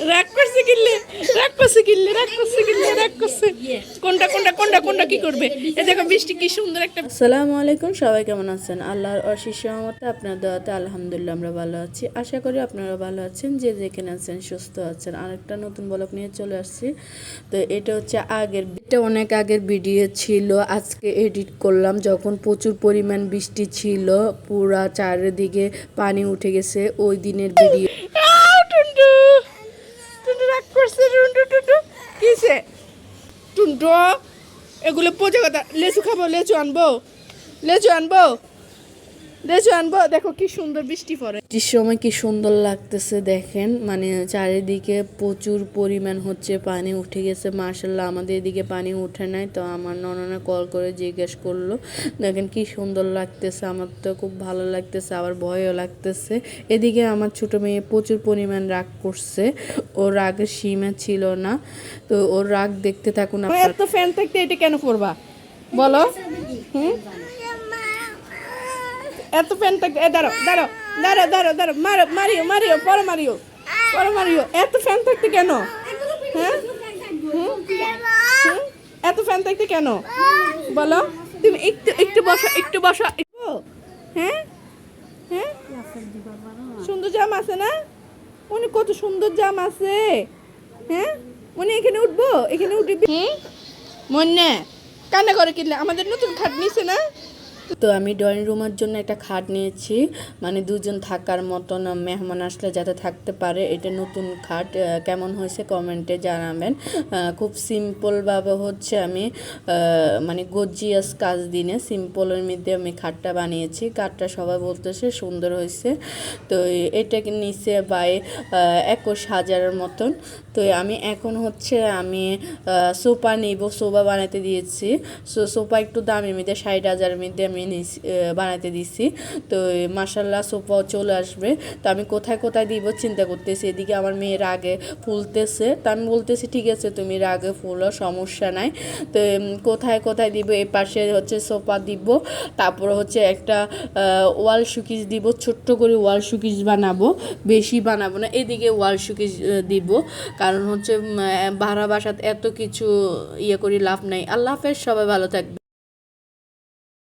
রাগ করছে কিল্লে, রাগ করছে কিল্লে, রাগ করছে কিল্লে, রাগ করছে। কোনটা কোনটা কোনটা কোনটা কি করবে? এ দেখো বৃষ্টি কি সুন্দর একটা। আসসালামু আলাইকুম, সবাই কেমন আছেন? আল্লাহর অশেষ রহমতে আপনার দোয়াতে আলহামদুলিল্লাহ আমরা ভালো আছি। আশা করি আপনারা ভালো আছেন, যে যেখানে আছেন সুস্থ আছেন। আরেকটা নতুন ব্লগ নিয়ে চলে আসছি। তো এটা হচ্ছে এটা অনেক আগের ভিডিও ছিল, আজকে এডিট করলাম যখন প্রচুর পরিমাণ বৃষ্টি ছিল, পুরা চারিদিকে পানি উঠে গেছে ওই দিনের ভিডিও। টুন্টু টুন্টু রাগ করছে, টুন্টু টুন্টু কিসে টুন্টু, এগুলো পচে কথা। লেচু খাবো, লেচু আনবো, লেচু আনবো, লেচু আনবো। দেখো কি সুন্দর বৃষ্টি পড়ে, বৃষ্টির সময় কি সুন্দর লাগতেছে দেখেন, মানে চারিদিকে প্রচুর পরিমাণ হচ্ছে পানি উঠে গেছে। মার্শাল্লাহ আমাদের এদিকে পানি উঠে নাই, তো আমার নননা কল করে জিজ্ঞেস করলো। দেখেন কি সুন্দর লাগতেছে, আমার তো খুব ভালো লাগতেছে, আবার ভয়ও লাগতেছে। এদিকে আমার ছোট মেয়ে প্রচুর পরিমাণ রাগ করছে, ওর রাগের সীমা ছিল না। তো ওর রাগ দেখতে থাকুন। এত ফ্যান থাকতে এটা কেন করবা বলো? হুম, এত ফ্যান থাকতে দাঁড়ো দাঁড়ো দাঁড়ো দাঁড়ো দাঁড়ো, মারো মারিও মারিও, পরে মারিও, পরে মারিও। এত ফ্যান থাকতে কেন? হ্যাঁ, হুম, হুম, এত ফ্যান থাকতে কেন বলো? তুমি একটু একটু বসো, একটু বসো। হ্যাঁ হ্যাঁ, সুন্দর জাম আছে না? উনি কত সুন্দর জাম আছে। হ্যাঁ, উনি এখানে উঠবো, এখানে উঠবি। হুম, মনে কান্না করে কিনলে আমাদের নতুন খাট নিছে না। তো আমি ড্রয়িং রুমের জন্য একটা খাট নিয়েছি, মানে দুজন থাকার মতন, মেহমান আসলে যাতে থাকতে পারে। এটা নতুন খাট, কেমন হয়েছে কমেন্টে জানাবেন। খুব সিম্পলভাবে হচ্ছে আমি মানে গর্জিয়াস কাজ দিনে সিম্পলের মধ্যে আমি খাটটা বানিয়েছি। খাটটা সবাই বলতেছে সুন্দর হয়েছে। তো এটাকে নিচে বাই 21,000-এর মতন। তো আমি এখন হচ্ছে আমি সোফা নিব, সোফা বানাতে দিয়েছি। সোফা একটু দামের মধ্যে 60,000-এর মধ্যে আমি বানাতে দিছি। তো মাশাল্লাহ সোফাও চলে আসবে। তো আমি কোথায় কোথায় দিব চিন্তা করতেছি। এদিকে আমার মেয়ের আগে ফুলতেছে, তো আমি বলতেছি ঠিক আছে তুমি রাগে ফুলো, সমস্যা নাই। তো কোথায় কোথায় দিব, এই পাশে হচ্ছে সোফা দিব, তারপর হচ্ছে একটা ওয়াল শোকেস দিব, ছোট্ট করে ওয়াল শোকেস বানাবো, বেশি বানাবো না। এদিকে ওয়াল শোকেস দিব, কারণ হচ্ছে ভাড়া বাসাত এত কিছু ইয়ে করি লাভ নাই। আল্লাহ হাফেজ, সবাই ভালো থাকবে।